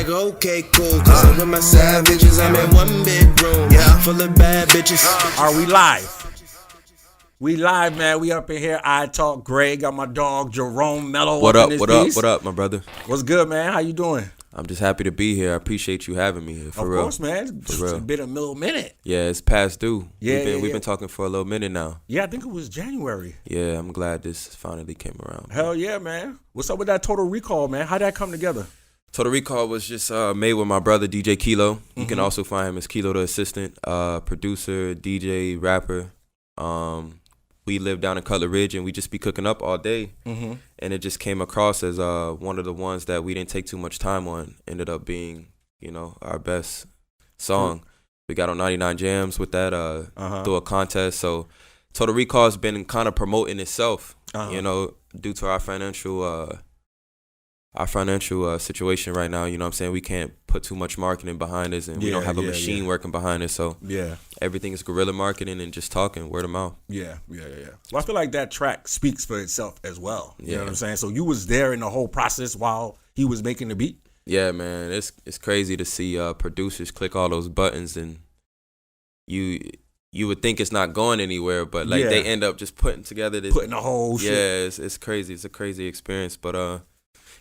nigga, okay, cool. Cause I'm with my savages, I'm in one bedroom, yeah, full of bad bitches. Are we live? We live, man. We up in here. I talk Greg. Got my dog Jerome, Melo. What up? What up, my brother? What's good, man? How you doing? I'm just happy to be here. I appreciate you having me here. For real. Of course, man. It's been a little minute. Yeah, it's past due. Yeah, we've been talking for a little minute now. Yeah, I think it was January. Yeah, I'm glad this finally came around. Hell yeah, man. What's up with that Total Recall, man? How'd that come together? Total Recall was just made with my brother, DJ Kilo. You can also find him as Kilo the Assistant, producer, DJ, rapper. We live down in Cutler Ridge, and we just be cooking up all day. And it just came across as one of the ones that we didn't take too much time on. Ended up being, our best song. We got on 99 Jams with that through a contest. So Total Recall has been kind of promoting itself, due to our financial situation right now. You know what I'm saying? We can't put too much marketing behind us, and we don't have a machine working behind us. So everything is guerrilla marketing and just talking, word of mouth. Yeah. Well, I feel like that track speaks for itself as well. You know what I'm saying? So you was there in the whole process while he was making the beat? Yeah, man. It's crazy to see producers click all those buttons, and you would think it's not going anywhere, but they end up just putting together this. Putting the whole shit. Yeah, it's crazy. It's a crazy experience. But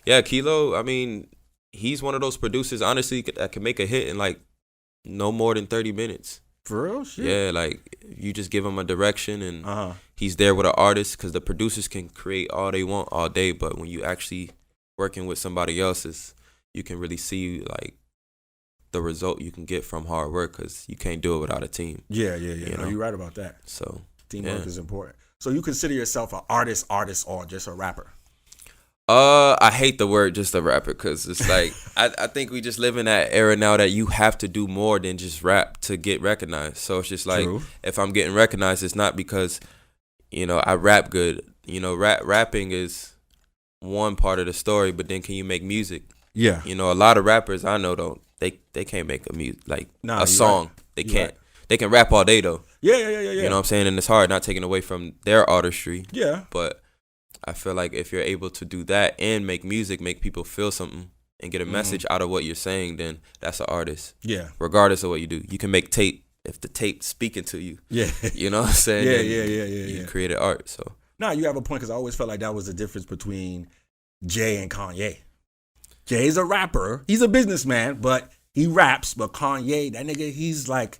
yeah, Kilo, I mean, he's one of those producers, honestly, that can make a hit in like no more than 30 minutes. For real? Shit. Yeah, like you just give him a direction, and he's there with an artist, because the producers can create all they want all day, but when you actually working with somebody else's, you can really see like the result you can get from hard work, because you can't do it without a team. Yeah. You're right about that. So teamwork is important. So you consider yourself an artist, or just a rapper? I hate the word just a rapper, because it's like I think we just live in that era now that you have to do more than just rap to get recognized. So it's just like, if I'm getting recognized, it's not because I rap good. Rapping is one part of the story, but then can you make music? Yeah. A lot of rappers I know they can't make a song. Right. They can't. Right. They can rap all day though. Yeah. You know what I'm saying? And it's hard, not taking away from their artistry. Yeah. But I feel like if you're able to do that and make music, make people feel something, and get a message out of what you're saying, then that's an artist. Yeah. Regardless of what you do. You can make tape if the tape's speaking to you. Yeah. You know what I'm saying? Yeah. You created art, so. Nah, you have a point, because I always felt like that was the difference between Jay and Kanye. Jay's a rapper. He's a businessman, but he raps. But Kanye, that nigga, he's like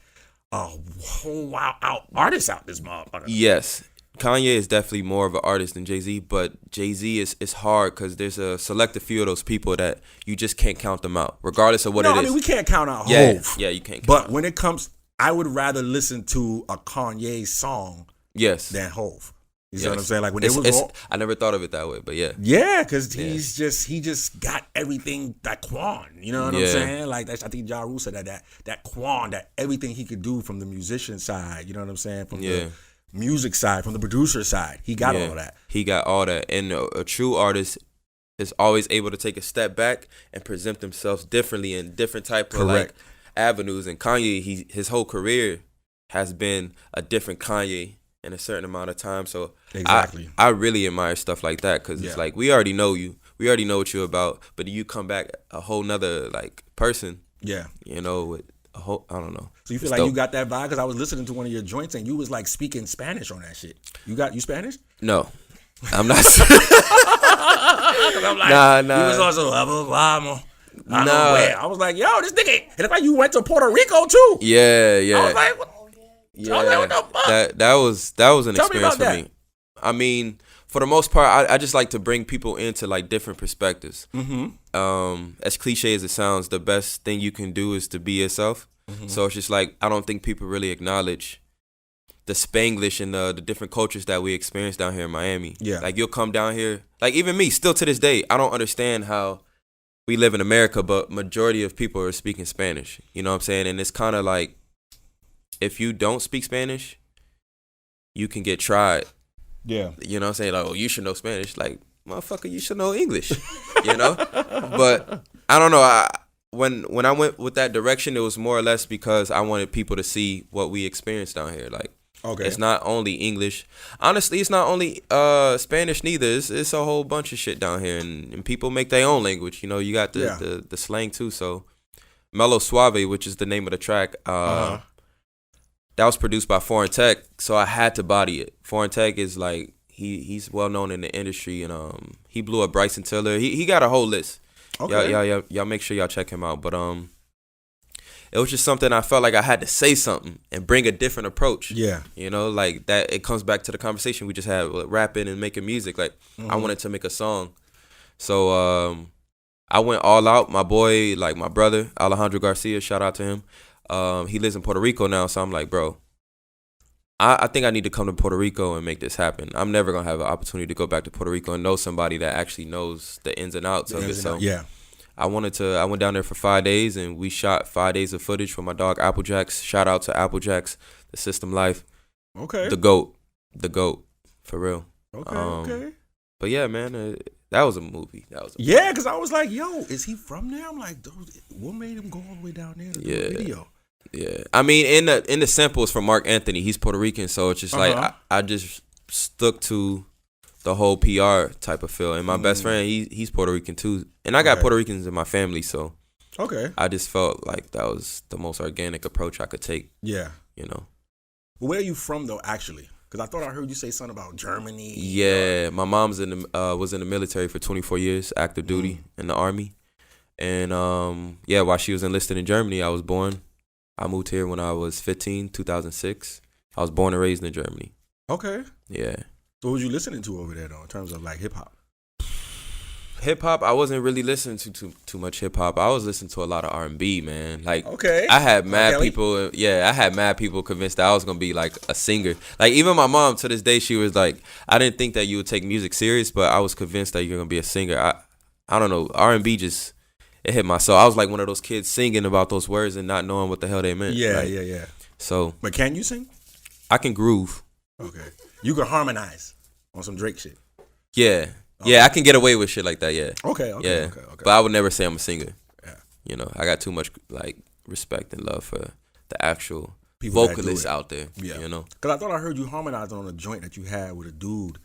a whole wild artist out this motherfucker. Yes. Kanye is definitely more of an artist than Jay-Z, but Jay-Z is hard, because there's a selective few of those people that you just can't count them out, regardless of what it is. I mean, we can't count out Hov. Yeah, you can't count But when it comes, I would rather listen to a Kanye song than Hov. You know what I'm saying? Like when I never thought of it that way, but yeah. Yeah, because he just got everything, that Quan. You know what I'm saying? Like I think Ja Rule said that Quan, that everything he could do from the musician side. You know what I'm saying? From the music side, from the producer side, he got all that. He got all that, and a true artist is always able to take a step back and present themselves differently in different type of like avenues. And Kanye, his whole career has been a different Kanye in a certain amount of time. So I really admire stuff like that, because it's like, we already know you, we already know what you're about, but you come back a whole nother like person. Yeah, with a whole, I don't know. So you feel like you got that vibe? Because I was listening to one of your joints and you was like speaking Spanish on that shit. You Spanish? No, I'm not. I'm like, nah. You was also I was like, yo, this nigga, it looked like you went to Puerto Rico too. Yeah. I was like, what? Yeah, what the fuck? That was an experience for me. I mean, for the most part, I just like to bring people into like different perspectives. As cliche as it sounds, the best thing you can do is to be yourself. So it's just like, I don't think people really acknowledge the Spanglish and the different cultures that we experience down here in Miami. Yeah, like you'll come down here, like even me, still to this day, I don't understand how we live in America, but majority of people are speaking Spanish. You know what I'm saying? And it's kind of like, if you don't speak Spanish, you can get tried. Yeah. You know what I'm saying? Like, oh, you should know Spanish. Like, motherfucker, you should know English. But I don't know. When I went with that direction, it was more or less because I wanted people to see what we experienced down here. Like, Okay. It's not only English. Honestly, it's not only Spanish neither. It's a whole bunch of shit down here, and people make their own language. You know, you got the slang too. So Melo Suave, which is the name of the track, that was produced by Foreign Tech. So I had to body it. Foreign Tech is like he's well known in the industry, and he blew up Bryson Tiller. He got a whole list. Okay. Y'all make sure y'all check him out. But it was just something I felt like I had to say something and bring a different approach. Yeah. You know, like that. It comes back to the conversation we just had with rapping and making music. Like I wanted to make a song. So I went all out. My boy, like my brother, Alejandro Garcia, shout out to him. He lives in Puerto Rico now. So I'm like, bro, I think I need to come to Puerto Rico and make this happen. I'm never going to have an opportunity to go back to Puerto Rico and know somebody that actually knows the ins and outs of it. So yeah. I went down there for 5 days, and we shot 5 days of footage for my dog Applejacks. Shout out to Applejacks, the System Life. Okay. The GOAT, for real. Okay. But yeah, man, that was a movie. Yeah, because I was like, yo, is he from there? I'm like, what made him go all the way down there to do a video? Yeah, I mean, in the samples from Mark Anthony, he's Puerto Rican, so it's just like I just stuck to the whole PR type of feel. And my best friend, he's Puerto Rican too, and I got Puerto Ricans in my family, so I just felt like that was the most organic approach I could take. Yeah, you know. Where are you from though, actually? Because I thought I heard you say something about Germany. Yeah, my mom's was in the military for 24 years, active duty in the Army, and while she was enlisted in Germany, I was born. I moved here when I was 15, 2006. I was born and raised in Germany. Okay. Yeah. So what was you listening to over there, though, in terms of, like, hip-hop? Hip-hop, I wasn't really listening to too much hip-hop. I was listening to a lot of R&B, man. Like, I had mad people. Yeah, I had mad people convinced that I was going to be, like, a singer. Like, even my mom, to this day, she was like, I didn't think that you would take music serious, but I was convinced that you're going to be a singer. I don't know. R&B just... It hit my soul. I was like one of those kids singing about those words and not knowing what the hell they meant. Yeah, like, yeah. So, but can you sing? I can groove. Okay. You can harmonize on some Drake shit. Yeah. Okay. Yeah, I can get away with shit like that, yeah. Okay. But I would never say I'm a singer. Yeah. You know, I got too much like respect and love for the actual people vocalists out there. Yeah. You know? Because I thought I heard you harmonizing on a joint that you had with a dude.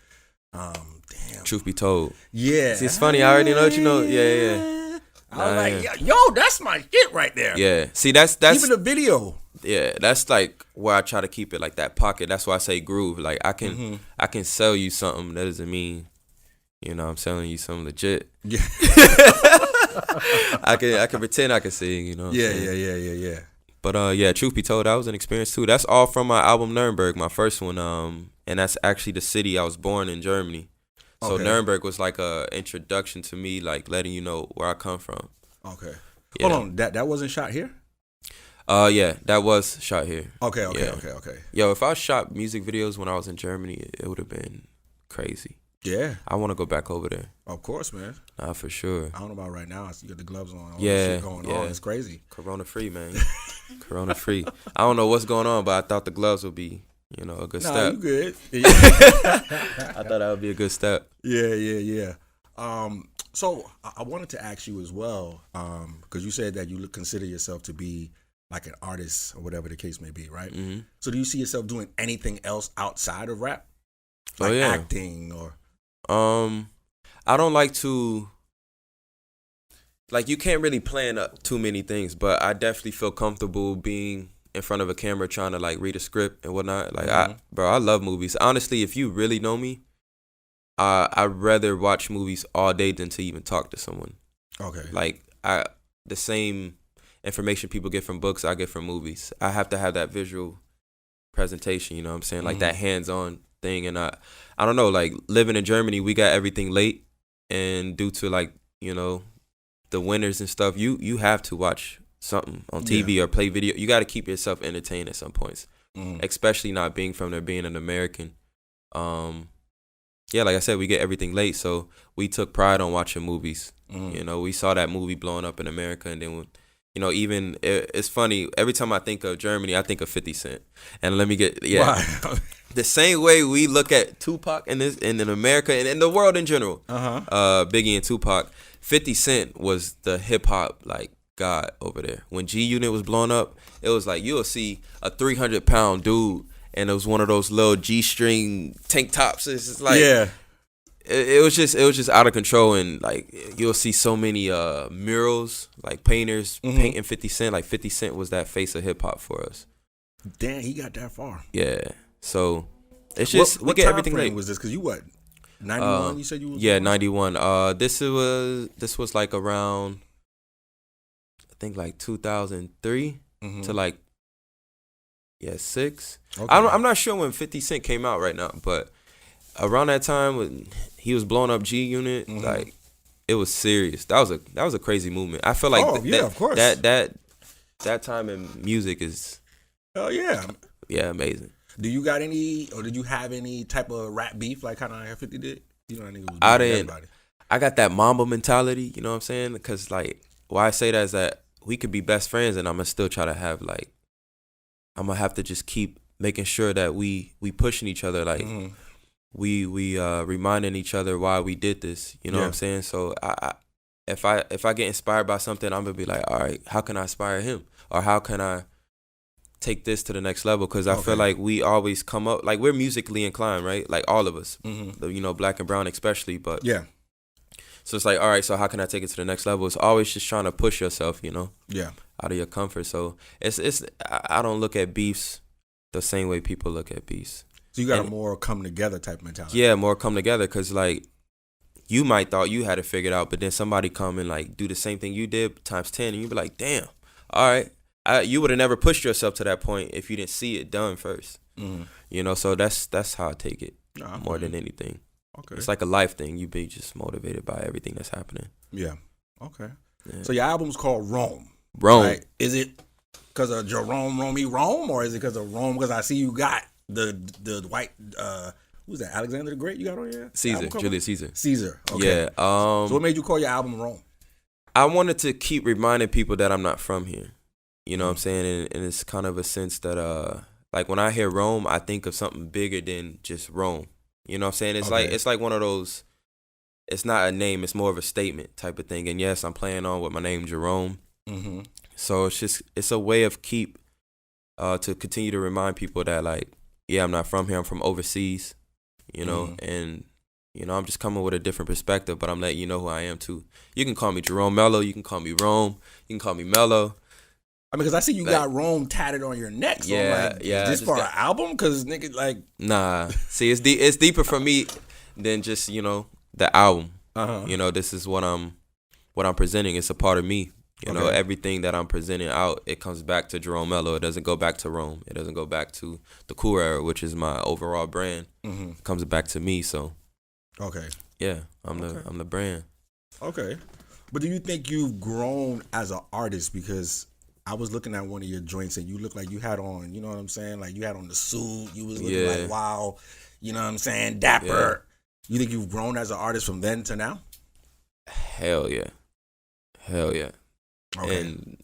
Damn. Truth be told. Yeah. See, it's funny. I already know what you know. Yeah. I was like, yo, that's my shit right there. Yeah. See, that's even the video. Yeah, that's like where I try to keep it like that pocket. That's why I say groove. Like I can sell you something. That doesn't mean, you know, I'm selling you something legit. Yeah. I can pretend I can sing, you know. Yeah. But truth be told, that was an experience too. That's all from my album Nuremberg, my first one. And that's actually the city I was born in, Germany. So Nuremberg was like a introduction to me, like letting you know where I come from. Okay. Yeah. Hold on, that wasn't shot here? Yeah, that was shot here. Okay. Yo, if I shot music videos when I was in Germany, it would have been crazy. Yeah. I want to go back over there. Of course, man. Nah, for sure. I don't know about right now. You got the gloves on. All shit going on. It's crazy. Corona free, man. Corona free. I don't know what's going on, but I thought the gloves would be, you know, a good step. Nah, you good. I thought that would be a good step. Yeah. So I wanted to ask you as well, because you said that you consider yourself to be like an artist or whatever the case may be, right? Mm-hmm. So do you see yourself doing anything else outside of rap? Like acting or? I don't like to, like, you can't really plan up too many things, but I definitely feel comfortable being in front of a camera trying to like read a script and whatnot. Like I love movies. Honestly, if you really know me, I'd rather watch movies all day than to even talk to someone. Okay. Like the same information people get from books, I get from movies. I have to have that visual presentation, you know what I'm saying? Like that hands-on thing. And I don't know, like living in Germany, we got everything late, and due to like, you know, the winters and stuff, you have to watch something on TV or play video. You got to keep yourself entertained at some points, especially not being from there, being an American. Like I said, we get everything late, so we took pride on watching movies. You know, we saw that movie blowing up in America, and then, you know, even it's funny. Every time I think of Germany, I think of 50 Cent. And let me get the same way we look at Tupac in America and in the world in general. Biggie and Tupac. 50 Cent was the hip hop like god over there. When G Unit was blowing up, it was like you'll see a 300-pound dude and it was one of those little G-string tank tops. It's just like yeah. It was just out of control, and like you'll see so many murals, like painters painting 50 Cent. Like 50 Cent was that face of hip hop for us. Damn, he got that far. Yeah, so it's just what we get time everything frame late. was this? Because you what, 91? You said you was 91. This was like around, I think like 2003 to like 6. Okay. I'm not sure when 50 Cent came out right now, but around that time when he was blowing up G Unit, like it was serious. That was a crazy movement. I feel like of course. That time in music is amazing. Do you got any, or did you have any type of rap beef like kind of 50 did? You know, that nigga was I beefing didn't. everybody. I got that Mamba mentality. You know what I'm saying? Because like why I say that is that we could be best friends, and I'm gonna still try to have like I'm gonna have to just keep making sure that we pushing each other, like we reminding each other why we did this. You know what I'm saying? So if I get inspired by something, I'm gonna be like, all right, how can I inspire him, or how can I take this to the next level? Because I feel like we always come up, like we're musically inclined, right? Like all of us, you know, black and brown especially. But so it's like, all right, so how can I take it to the next level? It's always just trying to push yourself, you know, out of your comfort. So it's I don't look at beefs the same way people look at beefs. So you got a more come together type mentality. Yeah, more come together, because like you might thought you had it figured out, but then somebody come and like do the same thing you did times 10, and you be like, damn, all right. You would have never pushed yourself to that point if you didn't see it done first. You know, so that's how I take it more than anything. Okay. It's like a life thing. You be just motivated by everything that's happening. Yeah. Okay. Yeah. So your album's called Rome. Rome. Right? Is it because of Jerome Rome, or is it because of Rome? Because I see you got the white who's that? Alexander the Great you got on here? Caesar, Julius Caesar. Caesar. Okay. Yeah. So what made you call your album Rome? I wanted to keep reminding people that I'm not from here. You know what I'm saying? And it's kind of a sense that like when I hear Rome, I think of something bigger than just Rome. You know what I'm saying? It's like one of those, it's not a name, it's more of a statement type of thing. And yes, I'm playing on with my name Jerome. So it's a way of to continue to remind people that like, yeah, I'm not from here, I'm from overseas, you know, and you know, I'm just coming with a different perspective, but I'm letting you know who I am too. You can call me Jerome Melo, you can call me Rome, you can call me Melo. I mean, because I see you got Rome tatted on your neck. So is this for an album? Because nigga, like, nah. See, it's deeper for me than just, you know, the album. You know, this is what I'm presenting. It's a part of me. You know, everything that I'm presenting out, it comes back to Jerome Melo. It doesn't go back to Rome. It doesn't go back to the Cool Era, which is my overall brand. It comes back to me. So, yeah, I'm the brand. Okay, but do you think you've grown as an artist? Because I was looking at one of your joints and you look like you had on, you know what I'm saying? Like you had on the suit. You was looking like, wow, you know what I'm saying? Dapper. Yeah. You think you've grown as an artist from then to now? Hell yeah. Okay. And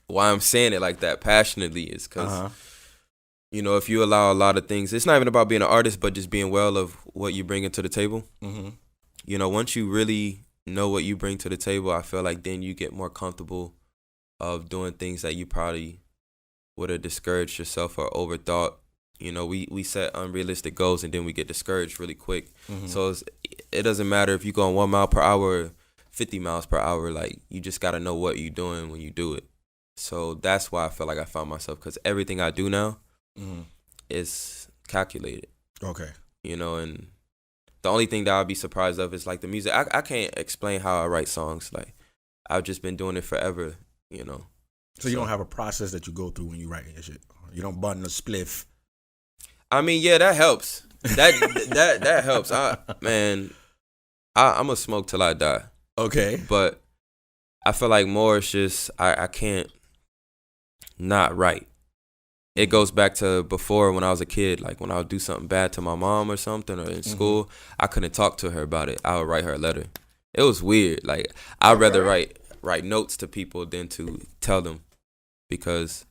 why I'm saying it like that passionately is because, you know, if you allow a lot of things, it's not even about being an artist, but just being well of what you bring to the table. You know, once you really know what you bring to the table, I feel like then you get more comfortable of doing things that you probably would have discouraged yourself or overthought. You know, we set unrealistic goals and then we get discouraged really quick. So it doesn't matter if you go on 1 mile per hour or 50 miles per hour. Like, you just got to know what you're doing when you do it. So that's why I feel like I found myself, because everything I do now is calculated. Okay. You know, and the only thing that I'll be surprised of is like the music. I can't explain how I write songs. Like, I've just been doing it forever. You know, so you don't have a process that you go through when you write your shit. You don't button a spliff. I mean, yeah, that helps. That helps. I'm gonna smoke till I die. Okay, but I feel like more it's just I can't not write. It goes back to before when I was a kid. Like when I would do something bad to my mom or something, or in school, I couldn't talk to her about it. I would write her a letter. It was weird. Like I'd rather write notes to people than to tell them, because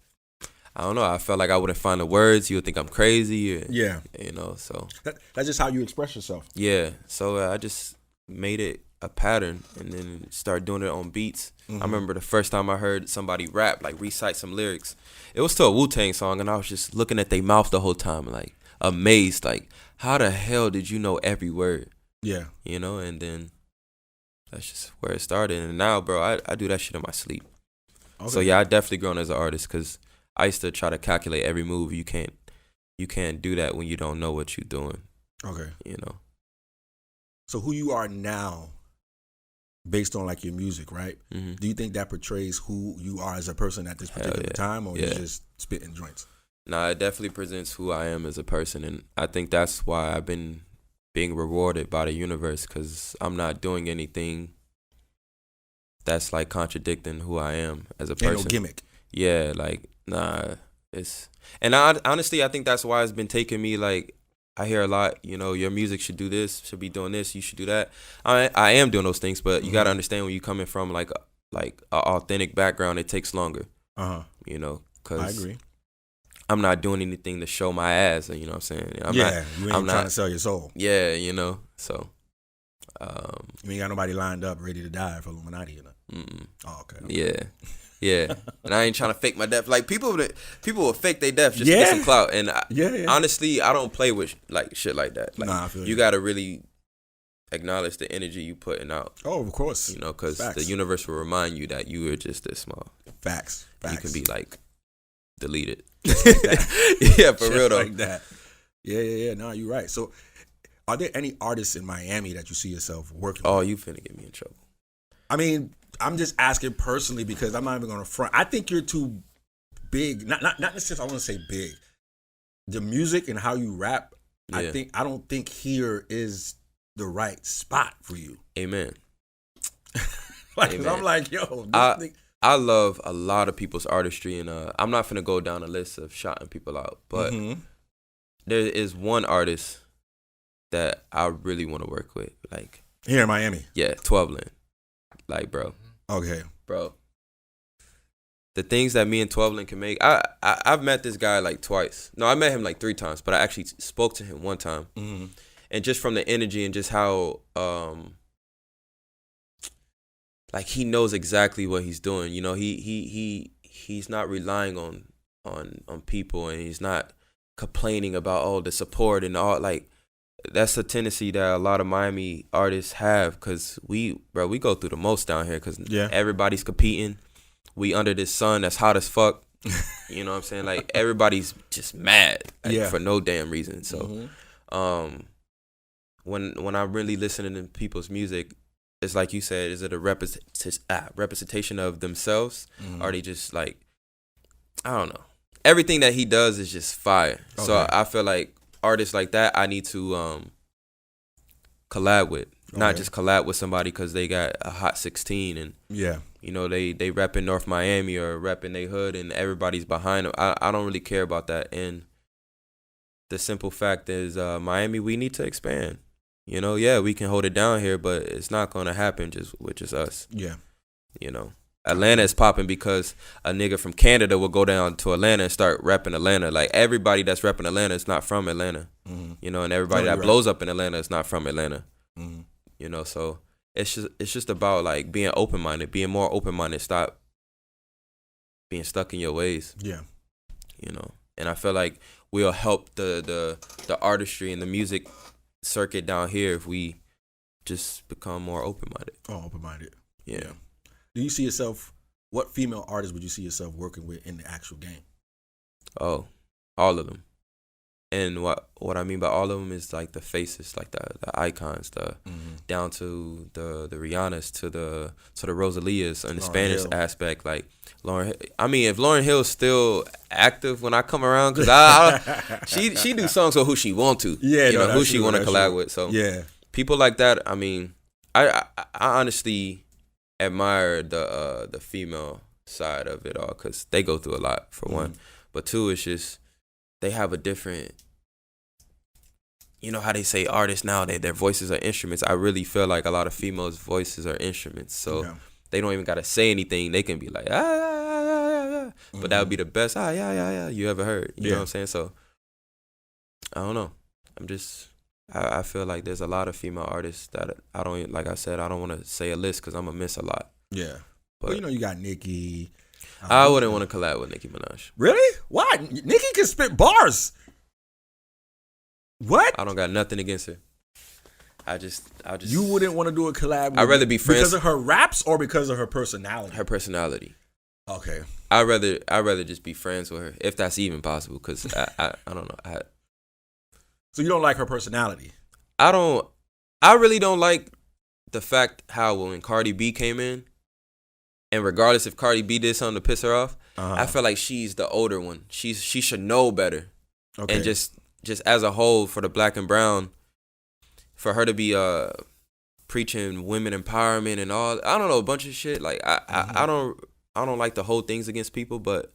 I don't know, I felt like I wouldn't find the words. You would think I'm crazy. Or, you know, so that's just how you express yourself. Yeah, so I just made it a pattern and then start doing it on beats. I remember the first time I heard somebody rap, like recite some lyrics. It was to a Wu-Tang song, and I was just looking at their mouth the whole time, like amazed, like how the hell did you know every word? Yeah. You know, and then that's just where it started. And now, bro, I do that shit in my sleep. Okay. So yeah, I definitely grown as an artist because I used to try to calculate every move. You can't do that when you don't know what you're doing. Okay. You know. So who you are now, based on like your music, right? Mm-hmm. Do you think that portrays who you are as a person at this particular time, or you just spitting joints? Nah, it definitely presents who I am as a person, and I think that's why I've been being rewarded by the universe, because I'm not doing anything that's like contradicting who I am as a person. Ain't no gimmick. Yeah, like nah, honestly, I think that's why it's been taking me like. I hear a lot, you know, your music should do this, should be doing this, you should do that. I am doing those things, but you got to understand when you're coming from like a authentic background, it takes longer. You know, because I agree. I'm not doing anything to show my ass, you know what I'm saying? You ain't trying to sell your soul. Yeah, you know, so. You ain't got nobody lined up ready to die for Illuminati or nothing. Oh, okay. Yeah. Yeah, and I ain't trying to fake my death. Like people will fake their death just to get some clout. And honestly, I don't play with like shit like that. Like, I feel you got to really acknowledge the energy you putting out. Oh, of course. You know, because the universe will remind you that you are just this small. Facts. You can be like deleted. Just like that. Yeah, for real though. Like that. Yeah. No, you're right. So, are there any artists in Miami that you see yourself working with? Oh, you finna get me in trouble. I mean, I'm just asking personally because I'm not even going to front. I think you're too big. Not necessarily. I want to say big. The music and how you rap. Yeah. I don't think here is the right spot for you. Amen. Amen. I'm like, yo. I love a lot of people's artistry, and I'm not finna go down a list of shouting people out, but there is one artist that I really want to work with, like here in Miami. Yeah, 12 Lin. Like, bro. Okay. Bro. The things that me and 12 Lin can make. I've met this guy like twice. No, I met him like 3 times, but I actually spoke to him one time. Mm-hmm. And just from the energy and just how like he knows exactly what he's doing. You know, he's not relying on people, and he's not complaining about all the support and all, like, that's a tendency that a lot of Miami artists have, because we go through the most down here, because everybody's competing. We under this sun that's hot as fuck. You know what I'm saying? Like, everybody's just mad for no damn reason. So when I'm really listening to people's music, it's like you said, is it a representation of themselves? Or are they just like, I don't know. Everything that he does is just fire. Okay. So I feel like artists like that I need to collab with. Not just collab with somebody because they got a hot 16 and you know they rep in North Miami or rep in their hood and everybody's behind them. I don't really care about that. And the simple fact is Miami, we need to expand. You know, we can hold it down here, but it's not gonna happen with just us. Yeah. You know. Atlanta is popping because a nigga from Canada will go down to Atlanta and start repping Atlanta. Like, everybody that's repping Atlanta is not from Atlanta. You know, and everybody that blows up in Atlanta is not from Atlanta. You know, so it's just about like being open-minded, being more open-minded, stop being stuck in your ways. Yeah. You know, and I feel like we'll help the artistry and the music circuit down here if we just become more open-minded. Oh, open-minded. Yeah. Do you see yourself, what female artists would you see yourself working with in the actual game? Oh, all of them. And what I mean by all of them is like the faces, like the icons, down to the Rihannas, to the Rosalias and the Spanish aspect. Like Lauren, I mean, if Lauryn Hill's still active when I come around, because she do songs with who she want to, you know, who she want to collab with. So people like that. I mean, I honestly admire the female side of it all, because they go through a lot, for one, but two, it's just they have a different, you know how they say artists now, their voices are instruments. I really feel like a lot of females' voices are instruments, so they don't even gotta say anything. They can be like but that would be the best you ever heard. You know what I'm saying? So I don't know. I'm just I feel like there's a lot of female artists that I don't, like I said, I don't want to say a list because I'm going to miss a lot. Yeah. But well, you know, you got Nicki. I wouldn't want to collab with Nicki Minaj. Really? Why? Nicki can spit bars. What? I don't got nothing against her. I just. You wouldn't want to do a collab with I'd rather be friends. Because of her raps or because of her personality? Her personality. Okay. I'd rather just be friends with her, if that's even possible, because I don't know. So you don't like her personality? I really don't like the fact how when Cardi B came in, and regardless if Cardi B did something to piss her off, I feel like she's the older one. She should know better. Okay. And just as a whole, for the black and brown, for her to be preaching women empowerment and all, I don't know, a bunch of shit. Like I don't like to hold things against people, but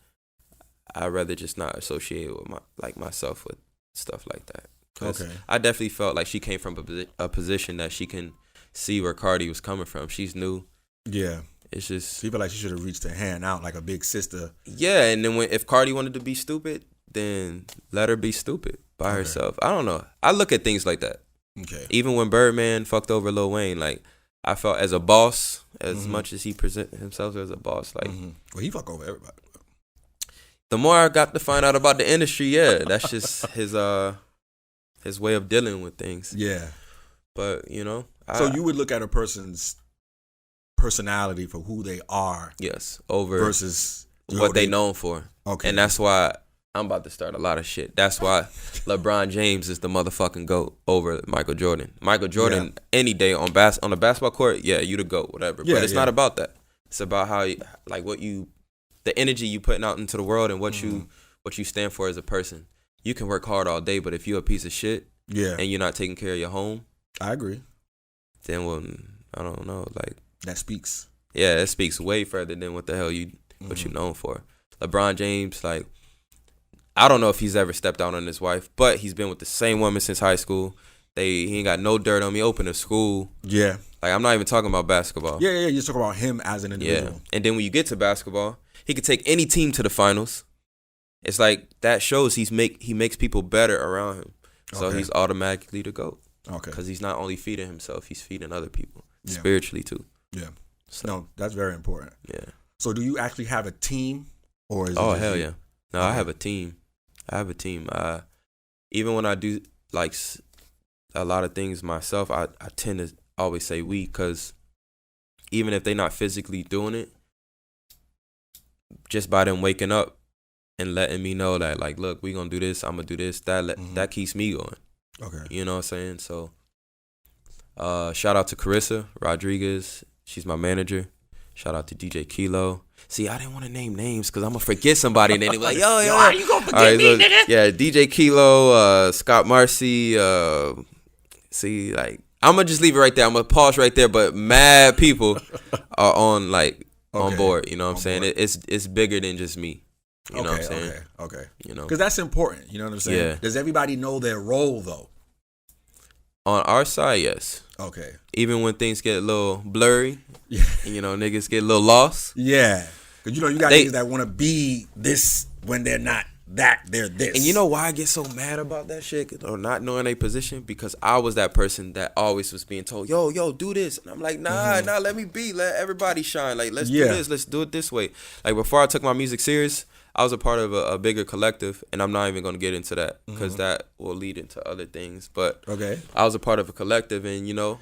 I'd rather just not associate with myself with stuff like that. Okay. I definitely felt like she came from a position that she can see where Cardi was coming from. She's new. Yeah. It's just people like she should have reached her hand out like a big sister. Yeah, and then if Cardi wanted to be stupid, then let her be stupid by herself. I don't know. I look at things like that. Okay. Even when Birdman fucked over Lil Wayne, like I felt as a boss, as much as he presented himself as a boss, like well, he fuck over everybody. The more I got to find out about the industry, yeah, that's just his way of dealing with things. Yeah. But, you know. So you would look at a person's personality for who they are. Yes. Over versus what they known for. Okay. And that's why I'm about to start a lot of shit. That's why LeBron James is the motherfucking GOAT over Michael Jordan. Michael Jordan, any day on the basketball court, yeah, you the GOAT, whatever. Yeah, but it's not about that. It's about how, the energy you putting out into the world and what you stand for as a person. You can work hard all day, but if you're a piece of shit, and you're not taking care of your home, I agree. Then I don't know, like that speaks. Yeah, it speaks way further than what the hell what you known for. LeBron James, like, I don't know if he's ever stepped out on his wife, but he's been with the same woman since high school. He ain't got no dirt on me. Opened a school. Yeah. Like, I'm not even talking about basketball. Yeah. You're talking about him as an individual. Yeah. And then when you get to basketball, he could take any team to the finals. It's like that shows he makes people better around him. So he's automatically the GOAT. Okay. Because he's not only feeding himself, he's feeding other people spiritually too. Yeah. So. No, that's very important. Yeah. So do you actually have a team, or is it hell yeah? No, I have a team. Even when I do like a lot of things myself, I tend to always say we, because even if they're not physically doing it, just by them waking up and letting me know that, like, look, we gonna do this, I'm gonna do this, that keeps me going. Okay. You know what I'm saying? So shout out to Carissa Rodriguez. She's my manager. Shout out to DJ Kilo. See, I didn't want to name names because I'm going to forget somebody. And then they be like, yo, you going to forget me, nigga? Yeah, DJ Kilo, Scott Marcy. See, like, I'm going to just leave it right there. I'm going to pause right there. But mad people are on, like, on board. You know what I'm saying? It's bigger than just me. You know what I'm saying? Okay. You know, because that's important. You know what I'm saying? Yeah. Does everybody know their role, though? On our side, yes. Okay. Even when things get a little blurry, you know, niggas get a little lost. Yeah. Because, you know, you got niggas that want to be this when they're not that, they're this. And you know why I get so mad about that shit or not knowing their position? Because I was that person that always was being told, yo, do this. And I'm like, nah, let me be. Let everybody shine. Like, let's do this. Let's do it this way. Like, before I took my music serious, I was a part of a bigger collective, and I'm not even going to get into that because that will lead into other things. But I was a part of a collective, and, you know,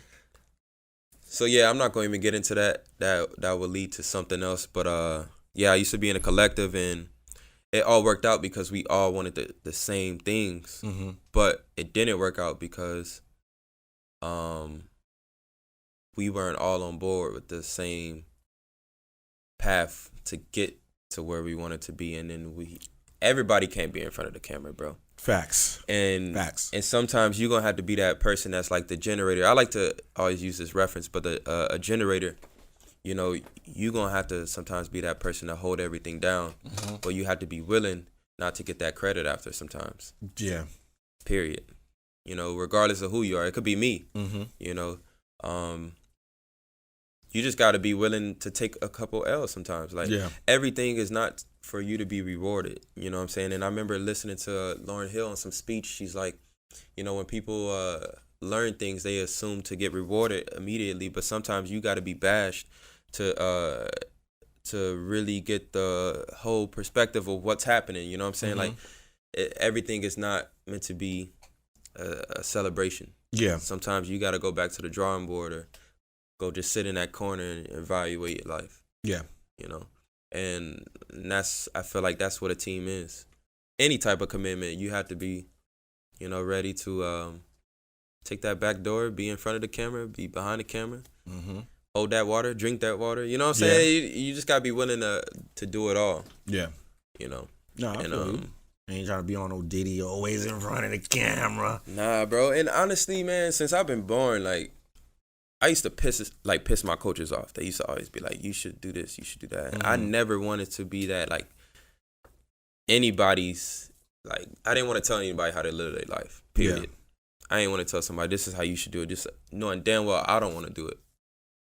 so yeah, I'm not going to even get into that. That will lead to something else. But I used to be in a collective, and it all worked out because we all wanted the same things. But it didn't work out because we weren't all on board with the same path to get to where we wanted to be, and then everybody can't be in front of the camera, bro. Facts. And sometimes you're gonna have to be that person that's like the generator. I like to always use this reference, but a generator, you know, you're gonna have to sometimes be that person to hold everything down, but you have to be willing not to get that credit after sometimes. Yeah. Period. You know, regardless of who you are, it could be me. You know, you just got to be willing to take a couple L's sometimes. Like, everything is not for you to be rewarded. You know what I'm saying? And I remember listening to Lauryn Hill on some speech. She's like, you know, when people learn things, they assume to get rewarded immediately, but sometimes you got to be bashed to really get the whole perspective of what's happening. You know what I'm saying? Like everything is not meant to be a celebration. Yeah. Sometimes you got to go back to the drawing board or go just sit in that corner and evaluate your life. Yeah. You know, and I feel like that's what a team is. Any type of commitment, you have to be, you know, ready to take that back door, be in front of the camera, be behind the camera, hold that water, drink that water. You know what I'm saying? You just got to be willing to do it all. Yeah. You know? No, I feel you. Ain't trying to be on no Diddy always in front of the camera. Nah, bro. And honestly, man, since I've been born, like, I used to piss my coaches off. They used to always be like, you should do this, you should do that. I never wanted to be that, like, anybody's, like, I didn't want to tell anybody how to live their life, period. Yeah. I didn't want to tell somebody, this is how you should do it, just knowing damn well I don't want to do it.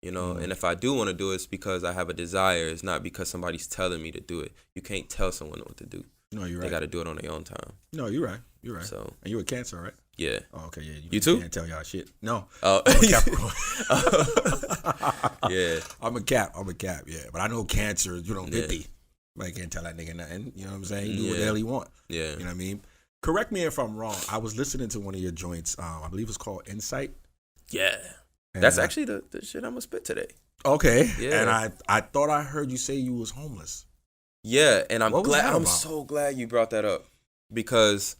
You know, and if I do want to do it, it's because I have a desire. It's not because somebody's telling me to do it. You can't tell someone what to do. No, you're right. They got to do it on their own time. No, you're right. You're right. So, and you a Cancer, right? Yeah. Oh, okay, yeah. You too? Can't tell y'all shit. No. Oh. I'm a Capricorn. Yeah. I'm a Cap, yeah. But I know Cancer, 50. I can't tell that nigga nothing. You know what I'm saying? He do what the hell he want. Yeah. You know what I mean? Correct me if I'm wrong. I was listening to one of your joints. I believe it's called Insight. Yeah. And that's actually the shit I'm going to spit today. Okay. Yeah. And I thought I heard you say you was homeless. Yeah, and I'm so glad you brought that up, because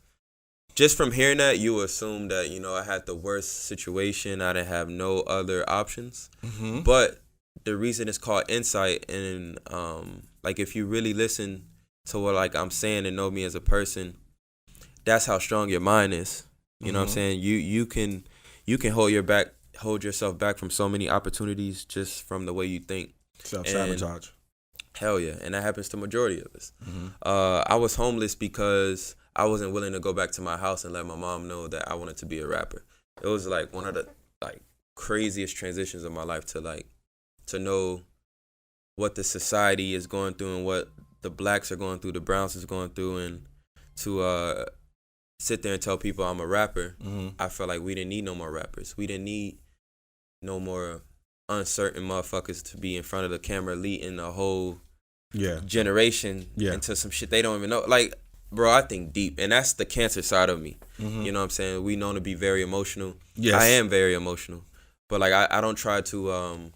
just from hearing that, you assume that, you know, I had the worst situation. I didn't have no other options. But the reason it's called Insight, and like, if you really listen to what, like, I'm saying and know me as a person, that's how strong your mind is. You know what I'm saying? You can hold yourself back from so many opportunities just from the way you think. Self-sabotage. Hell yeah, and that happens to majority of us. I was homeless because I wasn't willing to go back to my house and let my mom know that I wanted to be a rapper. It was like one of the, like, craziest transitions of my life to know what the society is going through and what the blacks are going through, the browns is going through, and to sit there and tell people I'm a rapper. I felt like we didn't need no more rappers. We didn't need no more uncertain motherfuckers to be in front of the camera leading a whole generation into some shit they don't even know. Like, bro, I think deep, and that's the Cancer side of me. You know what I'm saying? We known to be very emotional. Yes. I am very emotional, but, like, I don't try to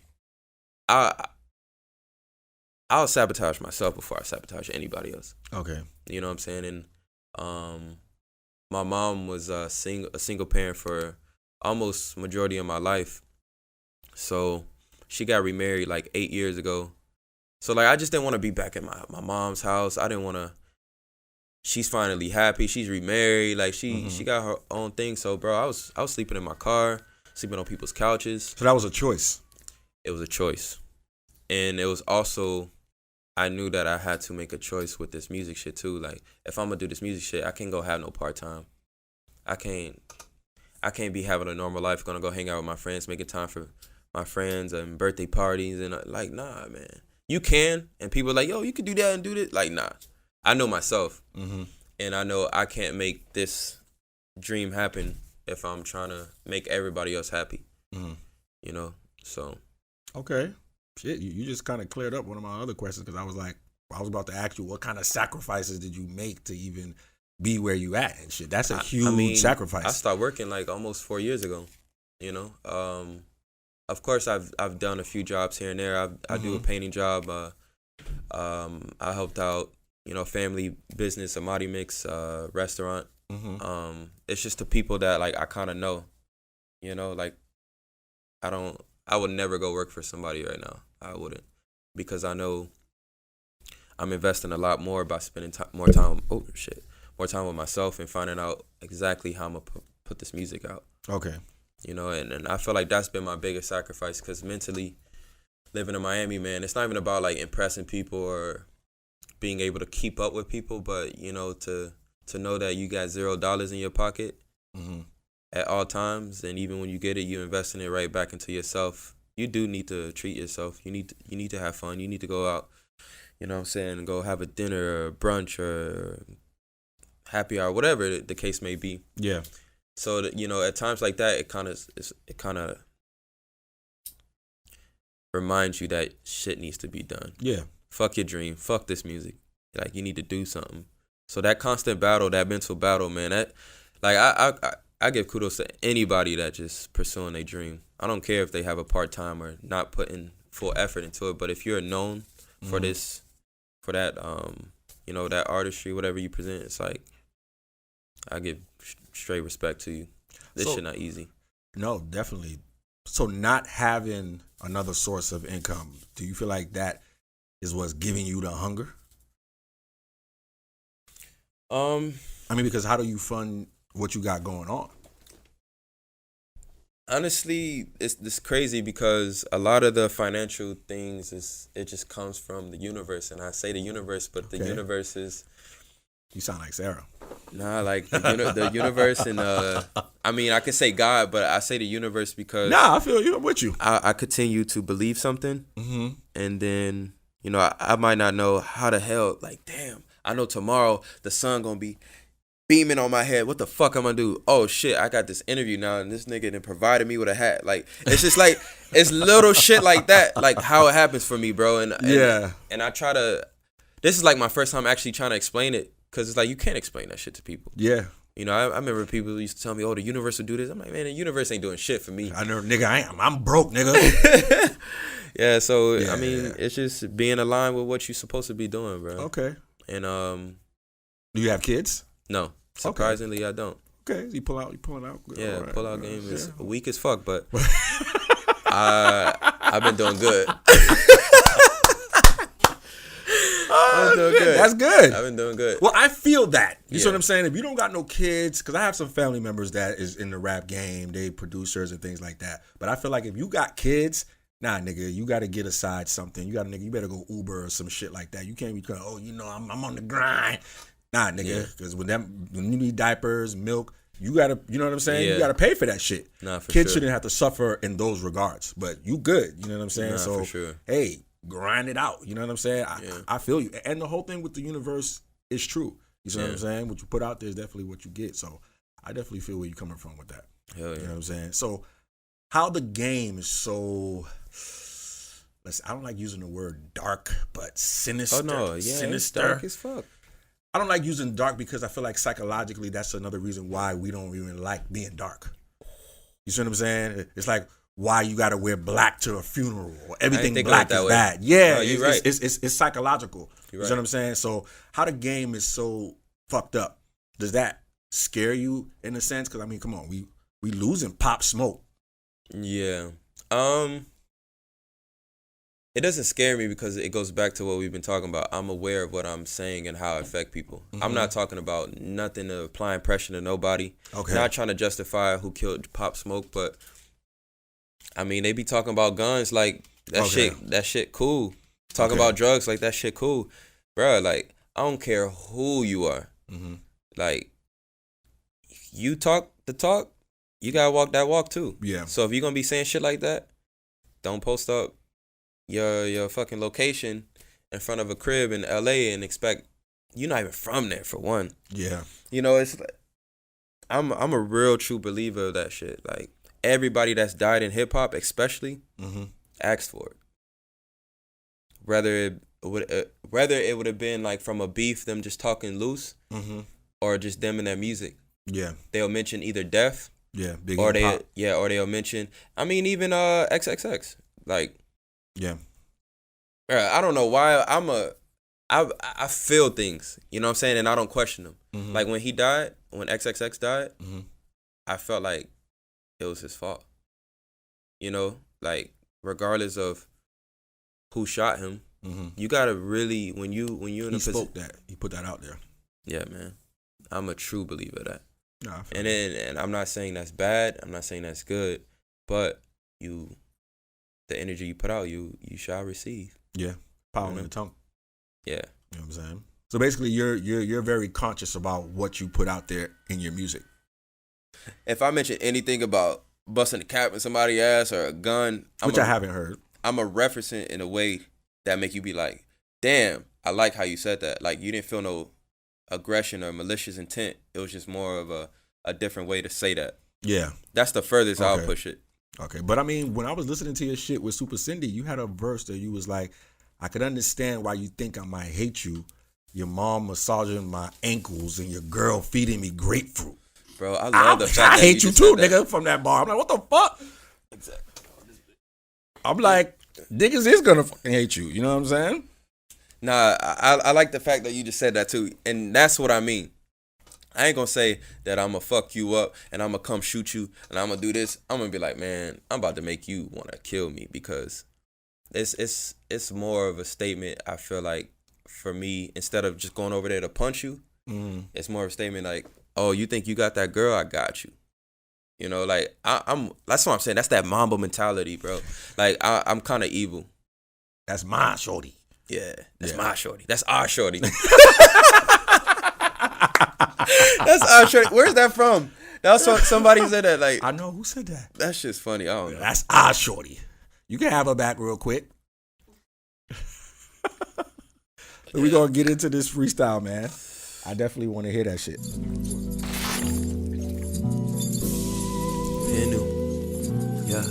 I'll sabotage myself before I sabotage anybody else. Okay. You know what I'm saying? And my mom was a single parent for almost majority of my life. So she got remarried like 8 years ago. So, like, I just didn't want to be back at my mom's house. I didn't want to. She's finally happy. She's remarried. Like, she got her own thing. So, bro, I was sleeping in my car, sleeping on people's couches. So that was a choice. It was a choice. And it was also, I knew that I had to make a choice with this music shit too. Like, if I'm gonna do this music shit, I can't go have no part-time. I can't be having a normal life, gonna go hang out with my friends, making time for my friends and birthday parties, and, like, nah, man. You can, and people are like, yo, you can do that and do this. Like, nah. I know myself, and I know I can't make this dream happen if I'm trying to make everybody else happy. You know, so. Okay. Shit, you just kind of cleared up one of my other questions, because I was about to ask you, what kind of sacrifices did you make to even be where you at and shit? That's a huge sacrifice. I started working like almost 4 years ago, you know. Of course, I've done a few jobs here and there. I do a painting job. I helped out, you know, family business, a Mighty Mix restaurant. It's just the people that, like, I kind of know, you know, like, I would never go work for somebody right now. I wouldn't, because I know I'm investing a lot more by spending more time with myself and finding out exactly how I'm gonna put this music out. Okay. You know, and I feel like that's been my biggest sacrifice, because mentally, living in Miami, man, it's not even about, like, impressing people or being able to keep up with people, but, you know, to know that you got $0 in your pocket at all times, and even when you get it, you investing it right back into yourself. You do need to treat yourself. You need to have fun. You need to go out, you know what I'm saying, go have a dinner or brunch or happy hour, whatever the case may be. Yeah. So that, at times like that, it kind of reminds you that shit needs to be done. Yeah. Fuck your dream. Fuck this music. Like, you need to do something. So that constant battle, that mental battle, man, that, like, I give kudos to anybody that just pursuing their dream. I don't care if they have a part-time or not putting full effort into it, but if you're known for this, for that, that artistry, whatever you present, it's like, I give straight respect to you. This shit not easy. No, definitely. So not having another source of income, do you feel like that is what's giving you the hunger? I mean, because how do you fund what you got going on? Honestly, it's crazy because a lot of the financial things it just comes from the universe, and I say the universe, but the universe is. You sound like Sarah. Nah, like the universe, and I mean, I could say God, but I say the universe because. Nah, I feel you. I'm with you. I continue to believe something, and then I might not know how the hell. Like, damn, I know tomorrow the sun gonna be beaming on my head. What the fuck I'm gonna do? Oh shit, I got this interview now, and this nigga done provided me with a hat. Like, it's just like it's little shit like that, like how it happens for me, bro. And I try to. This is like my first time actually trying to explain it, because it's like you can't explain that shit to people. Yeah. I remember people used to tell me, "Oh, the universe will do this." I'm like, man, the universe ain't doing shit for me. I know, nigga. I'm broke, nigga. Yeah. So I mean, it's just being aligned with what you're supposed to be doing, bro. Okay. And do you have kids? No. Surprisingly, I don't. Okay, you pulling out. Yeah, right. Pull out game is weak as fuck, but I've been doing good. Good. That's good. I've been doing good. Well, I feel that. You see what I'm saying? If you don't got no kids, because I have some family members that is in the rap game, they producers and things like that. But I feel like if you got kids, nah, nigga, you got to get aside something. You better go Uber or some shit like that. You can't be going, I'm on the grind. Nah, nigga, because when you need diapers, milk, you gotta, you know what I'm saying? Yeah. You gotta pay for that shit. Nah, for Kids sure. shouldn't have to suffer in those regards, but you good, you know what I'm saying? Nah, so, for sure. Hey, grind it out, you know what I'm saying? I feel you. And the whole thing with the universe is true. You know what I'm saying? What you put out there is definitely what you get. So I definitely feel where you're coming from with that. Hell yeah. You know what I'm saying? So how the game is so... I don't like using the word dark, but sinister. Oh no, yeah, sinister. it's dark as fuck. I don't like using dark because I feel like psychologically that's another reason why we don't even like being dark. You see what I'm saying? It's like why you gotta wear black to a funeral or everything black is bad. Yeah, no, you're right. It's psychological. You're you see what I'm saying? So how the game is so fucked up, does that scare you in a sense? Because I mean, come on, we losing Pop Smoke. Yeah. It doesn't scare me because it goes back to what we've been talking about. I'm aware of what I'm saying and how I affect people. I'm not talking about nothing of applying pressure to nobody. Okay. Not trying to justify who killed Pop Smoke, but I mean, they be talking about guns like that shit cool. Talking about drugs like that shit cool. Bruh, like, I don't care who you are. Like, you talk the talk, you gotta walk that walk too. Yeah. So if you're gonna be saying shit like that, don't post up your fucking location in front of a crib in LA and expect you're not even from there for one. Yeah. It's like I'm a real true believer of that shit. Like, everybody that's died in hip hop, especially, asked for it. Whether it would have been like from a beef, them just talking loose, or just them and their music. Yeah. They'll mention either death. Yeah. Or they'll mention. I mean, even XXX. Like. Yeah. I don't know why I feel things, you know what I'm saying, and I don't question them. Like when XXX died, I felt like it was his fault. Like regardless of who shot him, you gotta really when you in a position. He spoke that. He put that out there. Yeah, man. I'm a true believer of that. Nah, and I'm not saying that's bad. I'm not saying that's good, but the energy you put out, you shall receive. Yeah, power in the tongue. Yeah, you know what I'm saying. So basically, you're very conscious about what you put out there in your music. If I mention anything about busting a cap in somebody's ass or a gun, which I haven't heard, I'm a reference it in a way that make you be like, damn, I like how you said that. Like you didn't feel no aggression or malicious intent. It was just more of a a different way to say that. Yeah. That's the furthest I'll push it. Okay. But I mean, when I was listening to your shit with Super Cindy, you had a verse that you was like, I could understand why you think I might hate you. Your mom massaging my ankles and your girl feeding me grapefruit. Bro, I love the fact I that hate you too, that. nigga, from that bar. I'm like, what the fuck? Exactly. I'm like, niggas is gonna fucking hate you. You know what I'm saying? Nah, I like the fact that you just said that too. And that's what I mean. I ain't gonna say that I'm gonna fuck you up and I'm gonna come shoot you and I'm gonna do this. I'm gonna be like, man, I'm about to make you wanna kill me, because it's more of a statement. I feel like for me, instead of just going over there to punch you, it's more of a statement like, oh, you think you got that girl? I got you. You know, like I'm. That's what I'm saying. That's that Mamba mentality, bro. Like I'm kind of evil. That's my shorty. Yeah, that's my shorty. That's our shorty. That's our shorty. Where's that from? That was somebody said that. Like, I know who said that. That shit's funny. I don't know. That's our shorty. You can have her back real quick. We're gonna get into this freestyle, man. I definitely want to hear that shit. Yeah.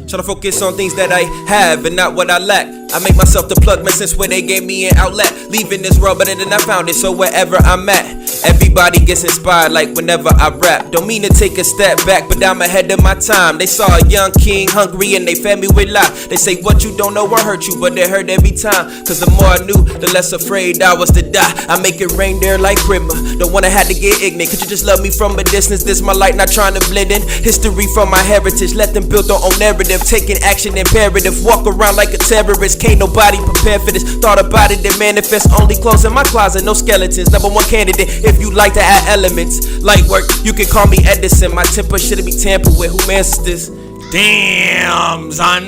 Try to focus on things that I have and not what I lack. I make myself the plug, man, since where they gave me an outlet. Leaving this world better than I found it, so wherever I'm at, everybody gets inspired like whenever I rap. Don't mean to take a step back, but I'm ahead of my time. They saw a young king hungry and they fed me with life. They say what you don't know won't hurt you, but it hurt every time. Cause the more I knew, the less afraid I was to die. I make it rain there like Rimmer. Don't wanna have to get ignorant. Could you just love me from a distance? This my light, not trying to blend in. History from my heritage, let them build their own narrative. Taking action imperative, walk around like a terrorist. Can't nobody prepare for this. Thought about it, it manifest. Only clothes in my closet, no skeletons. Number one candidate, if you like to add elements. Light work, you can call me Edison. My temper shouldn't be tampered with. Who mans is this? Damn, son.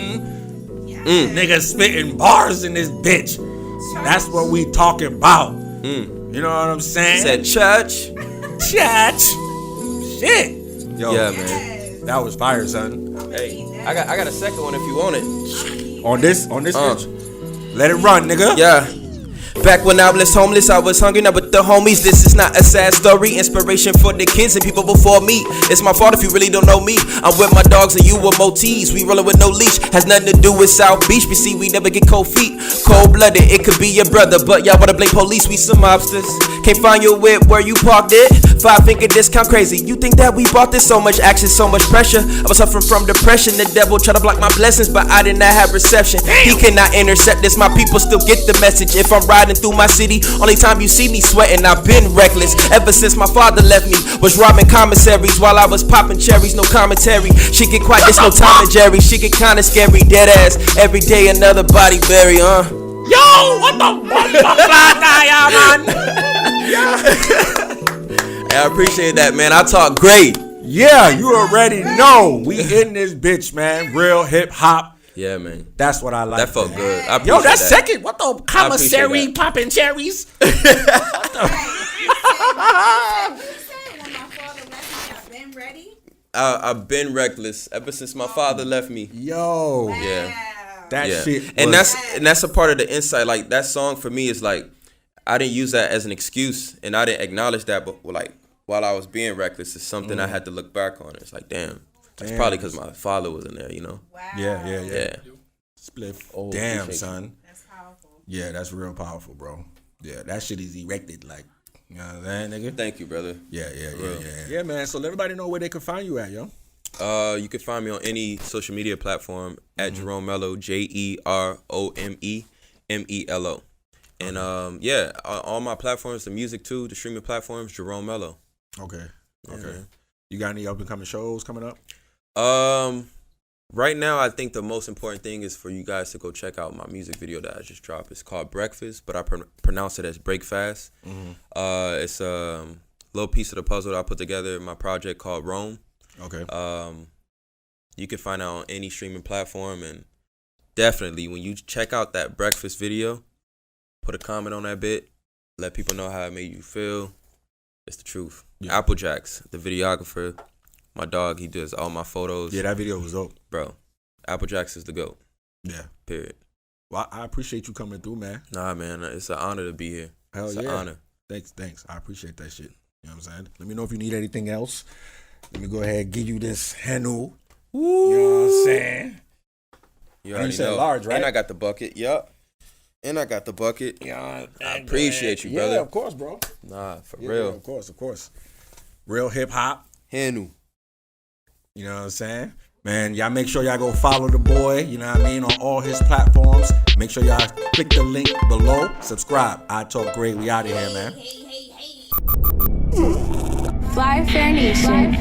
Niggas spitting bars in this bitch. That's what we talking about. You know what I'm saying? Said church. Shit. Yo, yeah, man. That was fire, son. Hey, I got a second one if you want it. On this bitch. Let it run, nigga. Yeah. Back when I was homeless, I was hungry, now with the homies. This is not a sad story. Inspiration for the kids and people before me. It's my fault if you really don't know me. I'm with my dogs and you with motifs. We rollin' with no leash. Has nothing to do with South Beach. We see we never get cold feet. Cold-blooded, it could be your brother, but y'all wanna blame police. We some mobsters. Can't find your whip where you parked it. 5-finger discount crazy. You think that we bought this? So much action, so much pressure. I was suffering from depression. The devil tried to block my blessings, but I did not have reception. He cannot intercept this. My people still get the message. If I'm riding through my city, only time you see me sweating, I've been reckless ever since my father left me. Was robbing commissaries while I was popping cherries. No commentary, she get quiet, there's no Tom and Jerry. She get kinda scary, dead ass. Every day another body bury, Yo, what the fuck, man? I appreciate that, man. I talk great. Yeah, you already know. We in this bitch, man. Real hip hop. Yeah, man. That's what I like. That felt good. Yo, that's that. Second. What the commissary popping cherries? I've been reckless ever since my father left me. Yo, yeah, that shit. And that's a part of the insight. Like that song for me is like I didn't use that as an excuse, and I didn't acknowledge that. But like while I was being reckless, it's something I had to look back on. It's like damn. It's probably because my father was in there, you know. Wow. Yeah. Split. Oh, damn, son. That's powerful. Yeah, that's real powerful, bro. Yeah, that shit is erected, like, you know what I'm saying, nigga? Thank you, brother. Yeah. Yeah, man. So let everybody know where they can find you at, yo. You can find me on any social media platform at Jerome Melo, JeromeMelo. And all my platforms, the music too, the streaming platforms, Jerome Melo. Okay. Yeah. You got any up and coming shows coming up? Right now, I think the most important thing is for you guys to go check out my music video that I just dropped. It's called Breakfast, but I pronounce it as Break Fast. It's a little piece of the puzzle that I put together in my project called Rome. Okay. You can find it on any streaming platform, and definitely when you check out that Breakfast video, put a comment on that bit, let people know how it made you feel. It's the truth. Yeah. Applejacks, the videographer, my dog, he does all my photos. Yeah, that video was dope. Bro, Applejacks is the GOAT. Yeah. Period. Well, I appreciate you coming through, man. Nah, man, it's an honor to be here. Hell it's yeah. an honor. Thanks. I appreciate that shit. You know what I'm saying? Let me know if you need anything else. Let me go ahead and give you this Henu. You know what I'm saying? You already said know. large, right? And I got the bucket. Yup. And I got the bucket. Yeah, I appreciate you, brother. Yeah, of course, bro. Nah, for Yeah, real. of course. Real hip hop. Henu. You know what I'm saying? Man, y'all make sure y'all go follow the boy, you know what I mean, on all his platforms. Make sure y'all click the link below. Subscribe. I Talk Great. We out of here, man. Fly Fair Nation.